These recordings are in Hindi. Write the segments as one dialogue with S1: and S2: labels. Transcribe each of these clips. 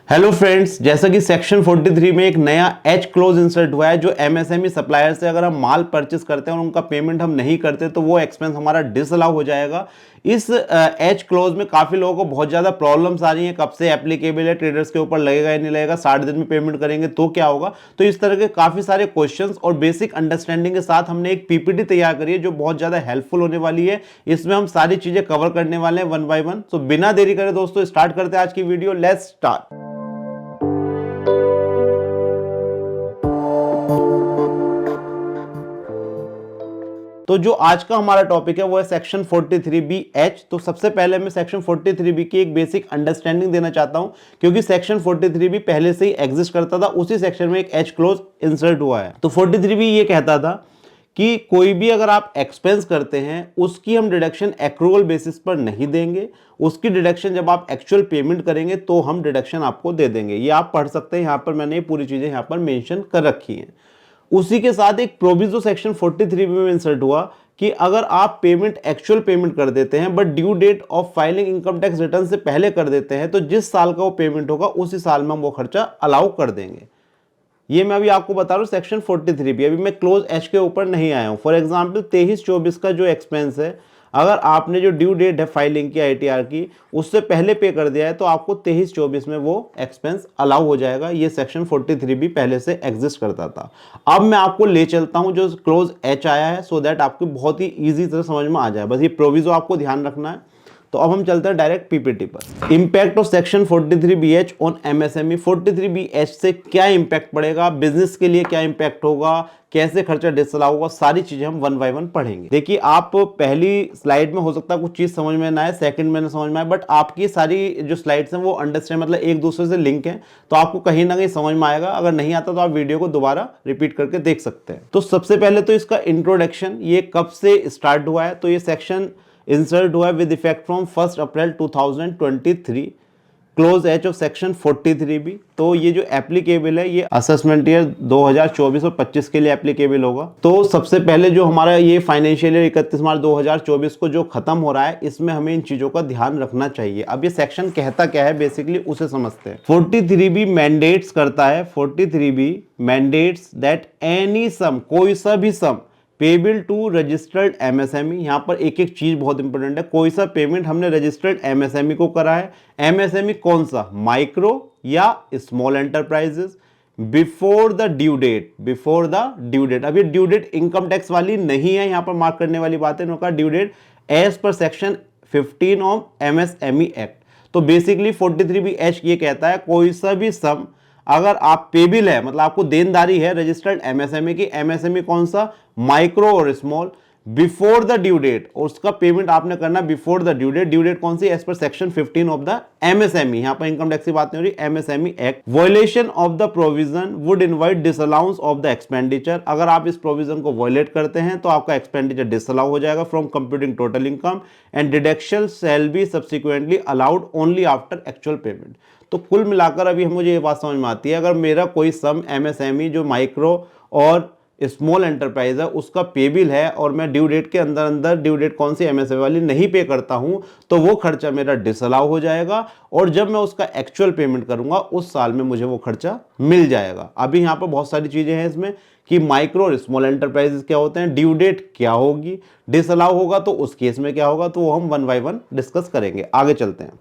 S1: हेलो फ्रेंड्स, जैसा कि सेक्शन 43 में एक नया एच क्लोज इंसर्ट हुआ है। जो एमएसएमई सप्लायर से अगर हम माल परचेस करते हैं और उनका पेमेंट हम नहीं करते तो वो एक्सपेंस हमारा डिसअलाउ हो जाएगा। इस एच क्लोज में काफी लोगों को बहुत ज्यादा प्रॉब्लम्स आ रही हैं, कब से एप्लीकेबल है, ट्रेडर्स के ऊपर लगेगा या नहीं लगेगा, 60 दिन में पेमेंट करेंगे तो क्या होगा। तो इस तरह के काफी सारे क्वेश्चंस और बेसिक अंडरस्टैंडिंग के साथ हमने एक पीपीटी तैयार करी है जो बहुत ज्यादा हेल्पफुल होने वाली है। इसमें हम सारी चीजें कवर करने वाले हैं वन बाय वन। तो बिना देरी करे दोस्तों स्टार्ट करते हैं आज की वीडियो। Let's start. तो जो आज का हमारा टॉपिक है वो है सेक्शन 43B(H)। तो सबसे पहले मैं सेक्शन 43B की एक बेसिक अंडरस्टैंडिंग देना चाहता हूं, क्योंकि सेक्शन 43B पहले से ही एग्जिस्ट करता था, उसी सेक्शन में एक एच क्लोज इंसर्ट हुआ है। तो 43B ये कहता था कि कोई भी अगर आप एक्सपेंस करते हैं उसकी हम डिडक्शन एक्रूअल बेसिस पर नहीं देंगे, उसकी डिडक्शन जब आप एक्चुअल पेमेंट करेंगे तो हम डिडक्शन आपको दे देंगे। ये आप पढ़ सकते हैं, यहां पर मैंने पूरी चीजें यहां पर मेंशन कर रखी हैं। उसी के साथ एक प्रोविजो सेक्शन 43B में इंसर्ट हुआ कि अगर आप पेमेंट एक्चुअल पेमेंट कर देते हैं but due date of filing income tax return से पहले कर देते हैं तो जिस साल का वो पेमेंट होगा उसी साल में हम वो खर्चा अलाउ कर देंगे। ये मैं अभी आपको बता रहा हूँ सेक्शन 43B। अभी मैं क्लोज एच के ऊपर नहीं आया हूँ। फॉर एग्जाम्पल 23-24 का जो एक्सपेंस है, अगर आपने जो ड्यू डेट है फाइलिंग की आईटीआर की उससे पहले पे कर दिया है तो आपको 23-24 में वो एक्सपेंस अलाउ हो जाएगा। ये सेक्शन 43B पहले से एग्जिस्ट करता था। अब मैं आपको ले चलता हूं जो क्लोज एच आया है, सो दैट आपको बहुत ही इजी तरह समझ में आ जाए। बस ये प्रोविजो आपको ध्यान रखना है। तो अब हम चलते हैं डायरेक्ट पीपीटी पर। Impact of section 43BH on MSME. 43BH से क्या इंपैक्ट पड़ेगा, बिजनेस के लिए क्या इंपैक्ट होगा, कैसे खर्चा डिसअलाउ होगा, सारी चीजें हम वन बाय वन पढ़ेंगे। देखिए, आप पहली स्लाइड में हो सकता है कुछ चीज समझ में ना आए, सेकंड में ना समझ में आए, बट आपकी सारी जो स्लाइड्स हैं वो अंडरस्टैंड मतलब एक दूसरे से लिंक है, तो आपको कहीं ना कहीं समझ में आएगा। अगर नहीं आता तो आप वीडियो को दोबारा रिपीट करके देख सकते हैं। तो सबसे पहले तो इसका इंट्रोडक्शन, ये कब से स्टार्ट हुआ है। तो ये सेक्शन इंसर्ट हुआ है with effect from 1 April 2023। Close H of section 43B। तो ये जो एप्लीकेबल है ये असेसमेंट ईयर 2024 और 25 के लिए एप्लीकेबल होगा। तो सबसे पहले जो हमारा ये फाइनेंशियल ईयर 31 मार्च 2024 को जो खत्म हो रहा है, इसमें हमें इन चीजों का ध्यान रखना चाहिए। अब ये सेक्शन कहता क्या है बेसिकली उसे समझते हैं। 43B मैंडेट्स करता है, 43B मैंडेट्स दैट एनी सम, कोई सा भी सम पेबल टू रजिस्टर्ड एमएसएमई। यहां पर एक एक चीज बहुत इंपॉर्टेंट है। कोई सा पेमेंट हमने रजिस्टर्ड एमएसएमई को करा है, एमएसएमई कौन सा, माइक्रो या small enterprises, before the due date, before the due date. अब ये ड्यू डेट इनकम टैक्स वाली नहीं है, यहां पर मार्क करने वाली बात है। इन्होंने ड्यू डेट एज पर सेक्शन 15 ऑफ एमएसएमई एक्ट। तो बेसिकली 43BH ये कहता है कोई सा भी सम अगर आप पेबिल है, मतलब आपको देनदारी है रजिस्टर्ड एमएसएमई की, एमएसएमई कौन सा, माइक्रो और small, before the due date, और उसका पेमेंट आपने करना before the due date. Due date कौन सी, एज पर सेक्शन 15 ऑफ द एमएसएमई। यहां पर इनकम टैक्स की बात नहीं हो रही, MSME act. Violation of the provision would invite disallowance of the expenditure. अगर आप इस प्रोविजन को वॉयलेट करते हैं तो आपका एक्सपेंडिचर डिसअलाउ हो जाएगा from computing total income, and deduction shall be subsequently allowed only after actual payment. तो कुल मिलाकर अभी मुझे ये बात समझ में आती है, अगर मेरा कोई सम एमएसएमई जो माइक्रो और स्मॉल एंटरप्राइज है उसका पेबिल है और मैं ड्यू डेट के अंदर अंदर, ड्यू डेट कौन सी, एमएसएमई वाली, नहीं पे करता हूं तो वो खर्चा मेरा डिसअलाउ हो जाएगा, और जब मैं उसका एक्चुअल पेमेंट करूंगा उस साल में मुझे वो खर्चा मिल जाएगा। अभी यहां पर बहुत सारी चीजें हैं इसमें कि माइक्रो और स्मॉल एंटरप्राइजेस क्या होते हैं, ड्यू डेट क्या होगी, डिसअलाउ होगा तो उस केस में क्या होगा, तो वो हम वन बाय वन डिस्कस करेंगे। आगे चलते हैं।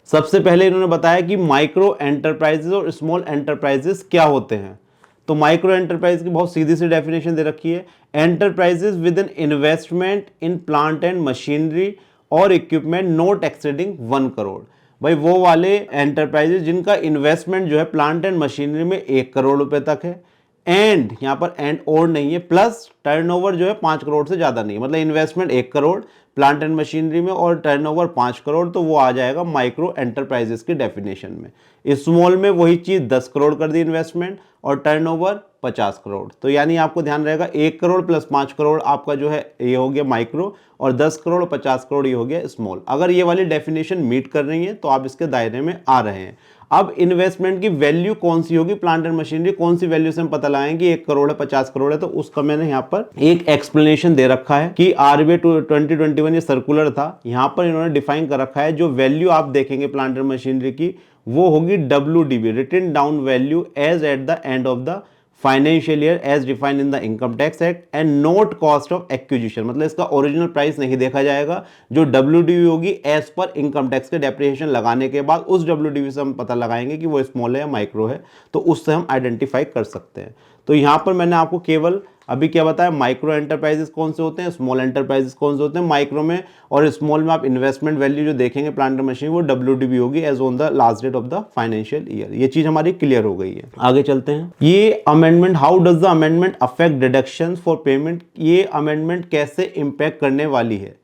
S1: सबसे पहले इन्होंने बताया कि माइक्रो एंटरप्राइजेस और स्मॉल एंटरप्राइजेस क्या होते हैं। तो माइक्रो एंटरप्राइज की बहुत सीधी सी डेफिनेशन दे रखी है, enterprises with an investment in plant and machinery और इक्विपमेंट नॉट एक्सीडिंग 1 करोड़। भाई वो वाले एंटरप्राइजेस जिनका इन्वेस्टमेंट जो है प्लांट एंड मशीनरी में 1 करोड़ रुपए तक है, एंड यहां पर एंड और नहीं है, प्लस टर्नओवर जो है 5 करोड़ से ज्यादा नहीं, मतलब investment 1 crore plant and machinery में और टर्नओवर 5 करोड़, तो वो आ जाएगा माइक्रो एंटरप्राइजेस की डेफिनेशन में। स्मॉल में वही चीज 10 करोड़ कर दी इन्वेस्टमेंट और टर्नओवर 50 करोड़। तो यानी आपको ध्यान रहेगा 1 करोड़ प्लस 5 करोड़ आपका जो है ये हो गया माइक्रो, और 10 करोड़ 50 करोड़ ये हो गया स्मॉल। अगर ये वाली डेफिनेशन मीट कर रही है तो आप इसके दायरे में आ रहे हैं। अब इन्वेस्टमेंट की वैल्यू कौन सी होगी, प्लांट एंड मशीनरी कौन सी वैल्यू से हम पता लगाएंगे 1 करोड़ है 50 करोड़ है, तो उसका मैंने यहाँ पर एक एक्सप्लेनेशन दे रखा है कि आरबीआई 2021 ये सर्कुलर था, यहाँ पर इन्होंने डिफाइन कर रखा है जो वैल्यू आप देखेंगे प्लांट एंड मशीनरी की वो होगी WDV, written down value as at the end of the financial year as defined in the income tax act and not cost of acquisition, मतलब इसका ओरिजिनल प्राइस नहीं देखा जाएगा। जो WDV होगी एज पर इनकम टैक्स के डेप्रिसिएशन लगाने के बाद उस WDV से हम पता लगाएंगे कि वो स्मॉल है या माइक्रो है, तो उससे हम आइडेंटिफाई कर सकते हैं। तो यहां पर मैंने आपको केवल अभी क्या बताया, माइक्रो एंटरप्राइजेस कौन से होते हैं, स्मॉल एंटरप्राइजेस कौन से होते हैं। माइक्रो में और स्मॉल में आप इन्वेस्टमेंट वैल्यू जो देखेंगे प्लांट मशीन, वो WDV होगी as on the last date of the financial year. ये चीज हमारी क्लियर हो गई है। आगे चलते हैं। ये amendment, how does the amendment affect deductions for payment, ये अमेंडमेंट कैसे इंपैक्ट करने वाली है,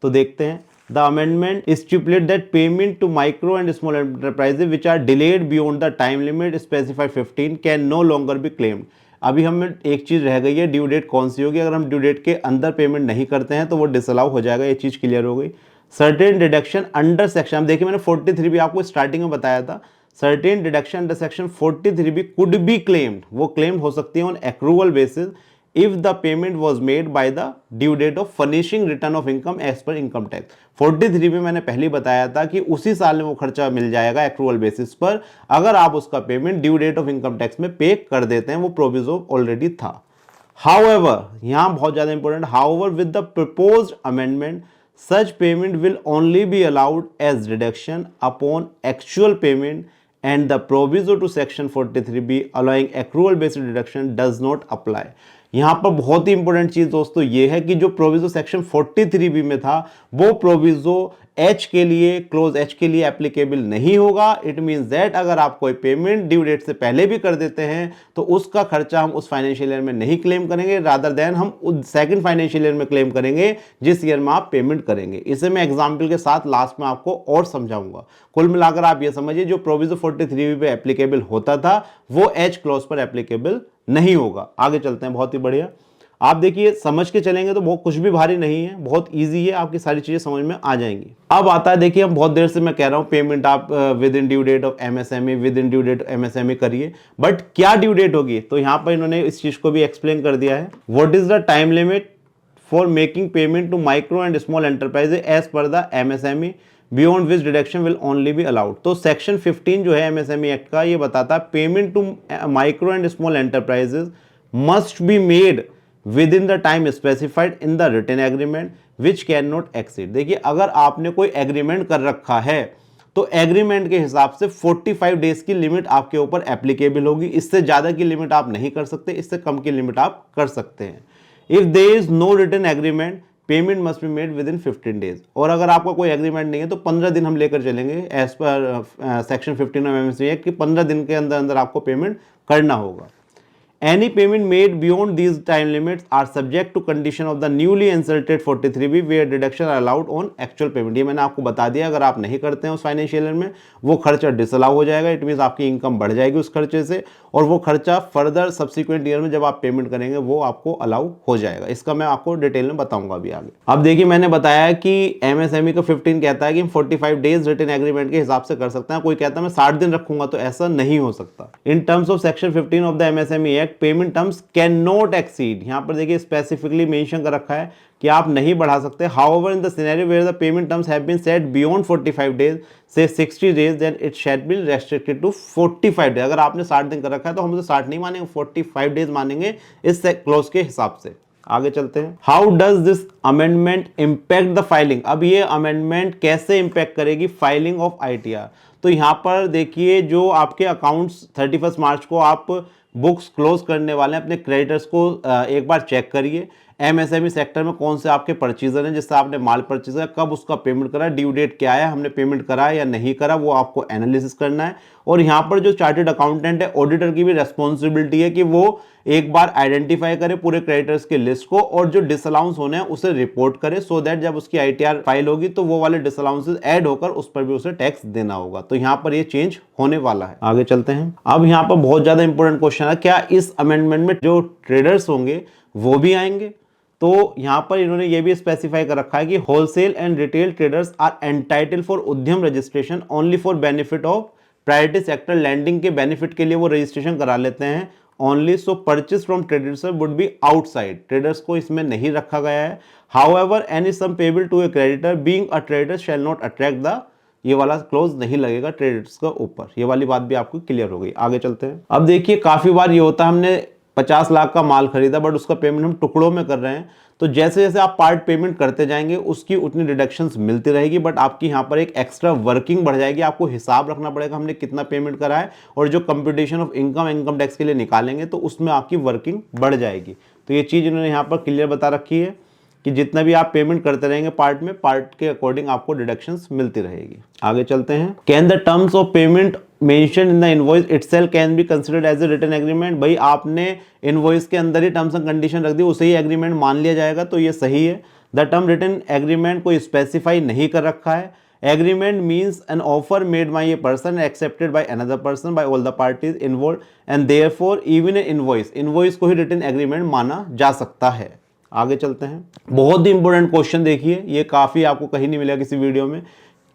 S1: तो देखते हैं। The amendment stipulates that payment to micro and small enterprises which are delayed beyond the time limit specified 15 can no longer be claimed। अभी हमें एक चीज रह गई है, ड्यू डेट कौन सी होगी। अगर हम ड्यू डेट के अंदर पेमेंट नहीं करते हैं तो वो डिसअलाउ हो जाएगा, ये चीज क्लियर हो गई। सर्टेन डिडक्शन अंडर सेक्शन, देखिए मैंने 43 भी आपको स्टार्टिंग में बताया था, सर्टेन डिडक्शन अंडर सेक्शन 43 भी कुड बी क्लेम्ड, वो क्लेम हो सकती है on accrual basis if the payment was made by the due date of furnishing return of income as per income tax। 43 में मैंने पहले बताया था कि उसी साल में वो खर्चा मिल जाएगा एक्रूवल बेसिस पर, अगर आप उसका payment due date of income tax में पे कर देते हैं, वो प्रोविजो ऑलरेडी था। हाउएवर, यहां बहुत ज्यादा important, however with the proposed amendment such payment will only be allowed as deduction upon actual payment and the proviso to section 43B allowing accrual based deduction does not apply। यहां पर बहुत ही इंपॉर्टेंट चीज दोस्तों ये है कि जो प्रोविजो सेक्शन 43B में था, वो प्रोविजो H के लिए, क्लोज H के लिए एप्लीकेबल नहीं होगा। इट मींस दैट अगर आप कोई पेमेंट ड्यू डेट से पहले भी कर देते हैं तो उसका खर्चा हम उस फाइनेंशियल ईयर में नहीं क्लेम करेंगे, रादर देन हम सेकंड फाइनेंशियल ईयर में क्लेम करेंगे जिस ईयर में आप पेमेंट करेंगे। इसे मैं एग्जांपल के साथ लास्ट में आपको और समझाऊंगा। कुल मिलाकर आप ये समझिए, जो प्रोविजो 43B पे एप्लीकेबल होता था वो H क्लोज पर एप्लीकेबल नहीं होगा। आगे चलते हैं, बहुत ही बढ़िया। आप देखिए समझ के चलेंगे तो बहुत कुछ भी भारी नहीं है, बहुत इजी है, आपकी सारी चीजें समझ में आ जाएंगी। अब आता है, देखिए हम बहुत देर से मैं कह रहा हूं पेमेंट आप within due date of MSME, within due date MSME करिए, बट क्या ड्यू डेट होगी, तो यहां पर इन्होंने इस चीज को भी एक्सप्लेन कर दिया है। What is the time limit for making payment to micro and small enterprises as per the MSME beyond which deduction will only be allowed. तो सेक्शन 15 जो है MSME एक्ट का, ये बताता है payment to micro and small enterprises must be made within the time specified in the written agreement which cannot exceed. देखिए अगर आपने कोई एग्रीमेंट कर रखा है तो एग्रीमेंट के हिसाब से 45 डेज की लिमिट आपके ऊपर एप्लीकेबल होगी। इससे ज्यादा की लिमिट आप नहीं कर सकते, इससे कम की लिमिट आप कर सकते हैं। If there is no written agreement payment must be made within 15 days. और अगर आपका कोई एग्रीमेंट नहीं है तो 15 दिन हम लेकर चलेंगे as per section 15 of MSME act कि 15 दिन के अंदर अंदर आपको पेमेंट करना होगा। Any payment made beyond these time limits are subject to condition of the newly inserted 43B where deduction are allowed on actual payment। ये मैंने आपको बता दिया, अगर आप नहीं करते हैं उस फाइनेंशियल ईयर में वो खर्चा डिसअलाउ हो जाएगा। इट मींस आपकी इनकम बढ़ जाएगी उस खर्चे से, और वो खर्चा फर्दर सब्सिक्वेंट ईयर में जब आप पेमेंट करेंगे वो आपको अलाउ हो जाएगा। इसका मैं आपको डिटेल में बताऊंगा अभी आगे। अब देखिए मैंने बताया कि MSME का 15 कहता है कि हम 45 डेज रिटन एग्रीमेंट के हिसाब से कर सकते हैं। कोई कहता है मैं 60 दिन रखूंगा, तो ऐसा नहीं हो सकता। In terms of section 15 of the MSME act payment terms can not exceed, यहां पर देखिए स्पेसिफिकली मेंशन कर रखा है कि आप नहीं बढ़ा सकते। However in the scenario where the payment terms have been set beyond 45 days से 60 days then it shall be restricted to 45 days. अगर आपने 60 दिन कर रखा है तो हम उसे 60 नहीं मानेंगे, 45 डेज मानेंगे इस क्लॉज के हिसाब से। आगे चलते हैं। How does this amendment impact the filing. अब ये अमेंडमेंट कैसे इंपैक्ट करेगी फाइलिंग ऑफ ITR। तो यहां पर देखिए जो आपके अकाउंट्स 31 मार्च को आप बुक्स क्लोज करने वाले हैं, अपने क्रेडिटर्स को एक बार चेक करिए। MSME सेक्टर में कौन से आपके परचेजर हैं जिससे आपने माल परचेज किया, कब उसका पेमेंट करा, ड्यू डेट क्या है, हमने पेमेंट करा है या नहीं करा, वो आपको एनालिसिस करना है। और यहाँ पर जो चार्टेड अकाउंटेंट है, ऑडिटर की भी रेस्पॉन्सिबिलिटी है कि वो एक बार आइडेंटिफाई करे पूरे क्रेडिटर्स के लिस्ट को और जो डिसअलाउंस होने हैं उसे रिपोर्ट करे, सो दैट जब उसकी ITR फाइल होगी तो वो वाले डिसअलाउंसेस ऐड होकर उस पर भी उसे टैक्स देना होगा। तो यहाँ पर ये चेंज होने वाला है। आगे चलते हैं। अब यहाँ पर बहुत ज्यादा इंपॉर्टेंट क्वेश्चन है, क्या इस अमेंडमेंट में जो ट्रेडर्स होंगे वो भी आएंगे। तो यहां पर इन्होंने ये भी स्पेसिफाई कर रखा है कि wholesale and retail traders are entitled for Udyam registration only for benefit of priority sector lending के बेनिफिट के लिए वो रजिस्ट्रेशन करा लेते हैं only. So purchase from traders would be outside, traders को इसमें नहीं रखा गया है। However any sum payable to a creditor being a trader shall not attract the ये वाला क्लोज नहीं लगेगा क्रेडिटर्स का ऊपर। ये वाली बात भी आपको क्लियर हो गई। आगे चलते हैं। अब देखिए काफी बार ये होता है हमने 50 लाख का माल खरीदा बट उसका पेमेंट हम टुकड़ों में कर रहे हैं, तो जैसे जैसे आप पार्ट पेमेंट करते जाएंगे उसकी उतनी डिडक्शंस मिलती रहेगी, बट आपकी यहाँ पर एक एक्स्ट्रा वर्किंग बढ़ जाएगी। आपको हिसाब रखना पड़ेगा हमने कितना पेमेंट करा है, और जो कंप्यूटेशन ऑफ इनकम टैक्स के लिए निकालेंगे तो उसमें आपकी वर्किंग बढ़ जाएगी। तो ये चीज़ इन्होंने यहाँ पर क्लियर बता रखी है कि जितना भी आप पेमेंट करते रहेंगे पार्ट में, पार्ट के अकॉर्डिंग आपको डिडक्शंस मिलती रहेगी। आगे चलते हैं। Can the terms of payment mention in the invoice itself can be considered as a written agreement. भाई आपने इनवॉइस के अंदर ही टर्म्स एंड कंडीशन रख दी, उसे ही एग्रीमेंट मान लिया जाएगा, तो ये सही है। द टर्म रिटन एग्रीमेंट को स्पेसिफाई नहीं कर रखा है। Agreement means an offer made by a person accepted by another person by all the parties involve and therefore even a invoice को ही रिटन एग्रीमेंट माना जा सकता है। आगे चलते हैं। बहुत ही इंपॉर्टेंट क्वेश्चन देखिए, ये काफी आपको कहीं नहीं मिलेगा किसी वीडियो में।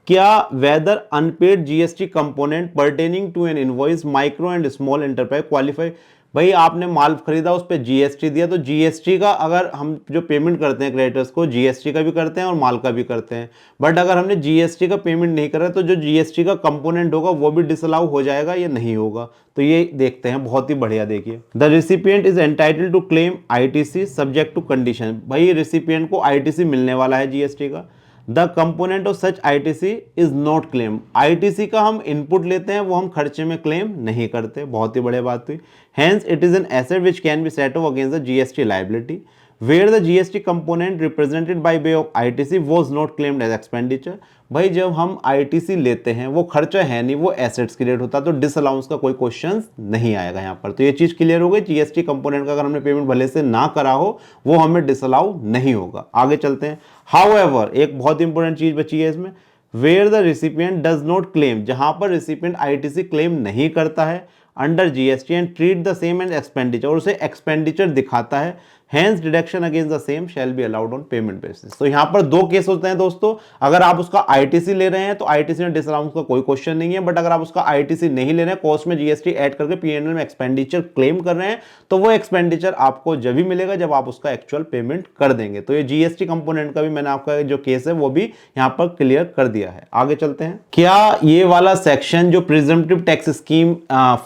S1: क्या whether unpaid GST component pertaining to an invoice micro and small enterprise qualify. भाई आपने माल खरीदा, उस पर जीएसटी दिया, तो जीएसटी का अगर हम जो पेमेंट करते हैं क्रेडिटर्स को, जीएसटी का भी करते हैं और माल का भी करते हैं, बट अगर हमने जीएसटी का पेमेंट नहीं करा तो जो जीएसटी का कंपोनेंट होगा वो भी डिसअलाउ हो जाएगा या नहीं होगा, तो ये देखते हैं। बहुत ही बढ़िया देखिए। The recipient is entitled to claim ITC subject to condition. भाई रिसिपिएंट को आईटीसी मिलने वाला है जीएसटी का। The component of such ITC is not claim. ITC का हम इनपुट लेते हैं, वो हम खर्चे में क्लेम नहीं करते। बहुत ही बढ़िया बात हुई। Hence it is an asset which can be set off against the GST liability where the GST component represented by way of ITC was not claimed as expenditure. भाई जब हम आईटीसी लेते हैं वो खर्चा है नहीं, वो एसेट्स क्रिएट होता है, तो डिसअलाउंस का कोई क्वेश्चन नहीं आएगा यहाँ पर। तो ये चीज क्लियर हो गई। जीएसटी कंपोनेंट का अगर हमने पेमेंट भले से ना करा हो वो हमें डिसअलाउ नहीं होगा। आगे चलते हैं। हाउएवर एक बहुत इंपॉर्टेंट चीज बची है इसमें, where the recipient does not claim, जहां पर रिसिपिएंट आईटीसी क्लेम नहीं करता है under GST and treat the same as expenditure, और उसे एक्सपेंडिचर दिखाता है, hence deduction against the same shall be allowed on payment basis. तो यहां पर दो केस होते हैं दोस्तों। अगर आप उसका आईटीसी ले रहे हैं तो आईटीसी में डिसअलाउंस का कोई क्वेश्चन नहीं है, बट अगर आप उसका आईटीसी नहीं ले रहे हैं, कॉस्ट में जीएसटी ऐड करके पीएनएल में एक्सपेंडिचर क्लेम कर रहे हैं, तो वो एक्सपेंडिचर आपको जब भी मिलेगा जब आप उसका एक्चुअल पेमेंट कर देंगे। तो ये जीएसटी कंपोनेंट का भी मैंने आपका जो केस है वो भी यहां पर क्लियर कर दिया है। आगे चलते हैं। क्या ये वाला सेक्शन जो प्रिजम्पटिव टैक्स स्कीम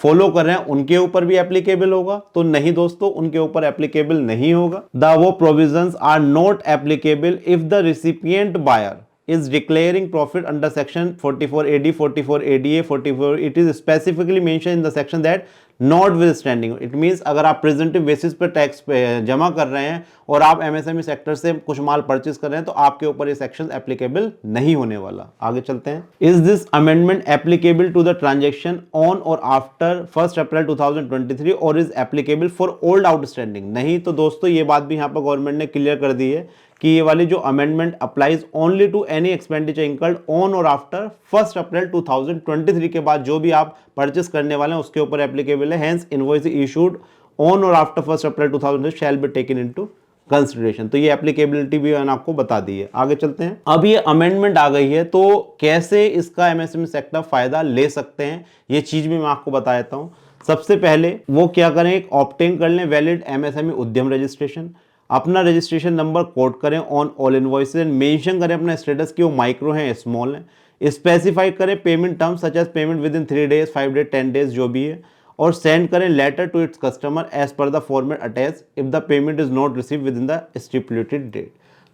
S1: फॉलो कर रहे हैं उनके ऊपर भी एप्लीकेबल होगा? तो नहीं दोस्तों, उनके ऊपर एप्लीकेबल नहीं होगा। वो provisions are not applicable if the recipient buyer is declaring profit under section 44AD, 44ADA, 44, it is specifically mentioned in the section that notwithstanding, it means अगर आप प्रेजेंटिव बेसिस पर टैक्स जमा कर रहे हैं और आप एमएसएमई सेक्टर से कुछ माल परचेज कर रहे हैं तो आपके ऊपर ये सेक्शन एप्लीकेबल नहीं होने वाला। आगे चलते हैं। Is this amendment applicable to the transaction on or after 1 April 2023 or is applicable for old outstanding? नहीं। तो दोस्तों ये बात भी यहाँ पर गवर्नमेंट ने क्लियर कर दी है कि ये वाली जो amendment applies only to any expenditure incurred on or after 1 April 2023 के बाद जो भी आप परचेस करने वाले हैं उसके ऊपर एप्लीकेबल है। Hence invoice issued on or after 1 April 2023 shall be taken into consideration. तो ये एप्लीकेबिलिटी भी मैंने आपको बता दी है। आगे चलते हैं। अब ये अमेंडमेंट आ गई है तो कैसे इसका एमएसएमई सेक्टर फायदा ले सकते हैं ये चीज भी मैं आपको बता देता हूं। सबसे पहले वो क्या करें, एक ऑब्टेन कर लें वैलिड एमएसएमई उद्यम रजिस्ट्रेशन, अपना रजिस्ट्रेशन नंबर कोड करें on all invoices and mention करें अपना स्टेटस कि वो माइक्रो है स्मॉल है, स्पेसिफाई करें payment terms such as payment within 3 days 5 days 10 days जो भी है, और सेंड करें letter to its customer as per the format attach if the payment is not receive within the stipulated date.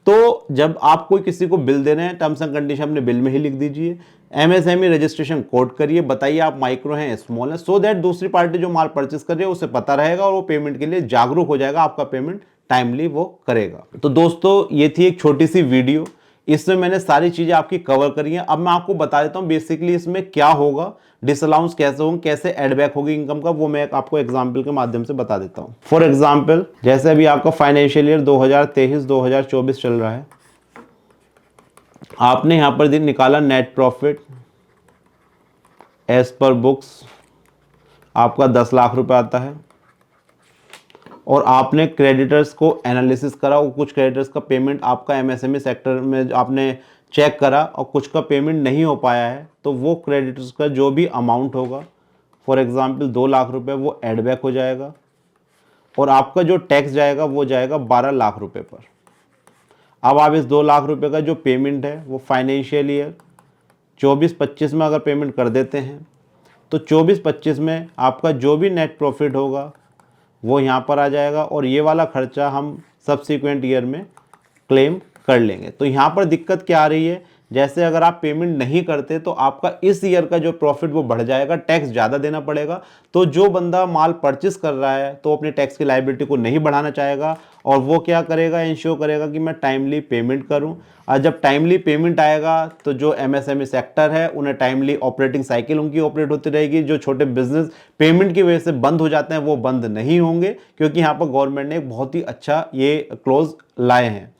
S1: तो जब आप कोई किसी को बिल दे रहे हैं टर्म्स एंड कंडीशन अपने बिल में ही लिख दीजिए, एमएसएमई रजिस्ट्रेशन कोड करिए, बताइए आप माइक्रो हैं स्मॉल है, सो दैट दूसरी पार्टी जो माल परचेस कर रही है उसे पता रहेगा और वो पेमेंट के लिए जागरूक हो जाएगा, आपका पेमेंट टाइमली वो करेगा। तो दोस्तों ये थी एक छोटी सी वीडियो, इसमें मैंने सारी चीजें आपकी कवर करी हैं। अब मैं आपको बता देता हूं बेसिकली इसमें क्या होगा, डिसअलाउंस कैसे होंगे, कैसे एडबैक होगी इनकम का, वो मैं आपको एग्जांपल के माध्यम से बता देता हूं। फॉर एग्जांपल जैसे अभी आपका फाइनेंशियल ईयर 2023-2024 चल रहा है, आपने यहां पर दिन निकाला net profit as per books आपका 10 लाख रुपए आता है, और आपने क्रेडिटर्स को एनालिसिस करा और कुछ क्रेडिटर्स का पेमेंट आपका एमएसएमई सेक्टर में आपने चेक करा और कुछ का पेमेंट नहीं हो पाया है, तो वो क्रेडिटर्स का जो भी अमाउंट होगा, फॉर एग्जांपल 2 लाख रुपए, वो एडबैक हो जाएगा और आपका जो टैक्स जाएगा वो जाएगा 12 लाख रुपए पर। अब आप इस 2 लाख रुपए का जो पेमेंट है वो फाइनेंशियल ईयर 24-25 में अगर पेमेंट कर देते हैं तो 24-25 में आपका जो भी नेट प्रॉफिट होगा वो यहाँ पर आ जाएगा और ये वाला खर्चा हम सब्सिक्वेंट ईयर में क्लेम कर लेंगे। तो यहाँ पर दिक्कत क्या आ रही है, जैसे अगर आप पेमेंट नहीं करते तो आपका इस ईयर का जो प्रॉफिट वो बढ़ जाएगा, टैक्स ज़्यादा देना पड़ेगा। तो जो बंदा माल परचेस कर रहा है तो अपने टैक्स की लायबिलिटी को नहीं बढ़ाना चाहेगा और वो क्या करेगा, इंश्योर करेगा कि मैं टाइमली पेमेंट करूं। और जब टाइमली पेमेंट आएगा तो जो एमएसएमई सेक्टर है उन्हें टाइमली ऑपरेटिंग साइकिल उनकी ऑपरेट होती रहेगी। जो छोटे बिजनेस पेमेंट की वजह से बंद हो जाते हैं वो बंद नहीं होंगे, क्योंकि यहाँ पर गवर्नमेंट ने एक बहुत ही अच्छा ये क्लोज लाए हैं।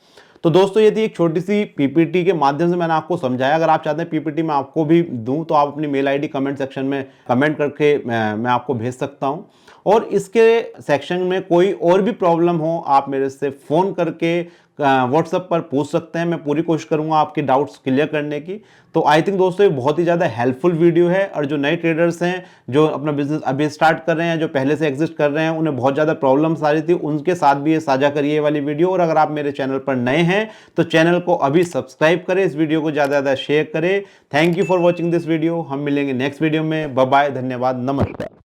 S1: तो दोस्तों ये थी एक छोटी सी पीपीटी के माध्यम से मैंने आपको समझाया। अगर आप चाहते हैं पीपीटी मैं आपको भी दूं तो आप अपनी मेल आईडी कमेंट सेक्शन में कमेंट करके मैं आपको भेज सकता हूं। और इसके सेक्शन में कोई और भी प्रॉब्लम हो आप मेरे से फ़ोन करके व्हाट्सएप पर पूछ सकते हैं। मैं पूरी कोशिश करूंगा आपके डाउट्स क्लियर करने की। तो आई थिंक दोस्तों ये बहुत ही ज़्यादा हेल्पफुल वीडियो है और जो नए ट्रेडर्स हैं, जो अपना बिजनेस अभी स्टार्ट कर रहे हैं, जो पहले से एग्जिस्ट कर रहे हैं, उन्हें बहुत ज़्यादा प्रॉब्लम्स आ रही थी, उनके साथ भी ये साझा करिए ये वाली वीडियो। और अगर आप मेरे चैनल पर नए हैं तो चैनल को अभी सब्सक्राइब करें, इस वीडियो को ज़्यादा से ज़्यादा शेयर करें। Thank you for watching this video. हम मिलेंगे नेक्स्ट वीडियो में। बाय बाय, धन्यवाद, नमस्कार।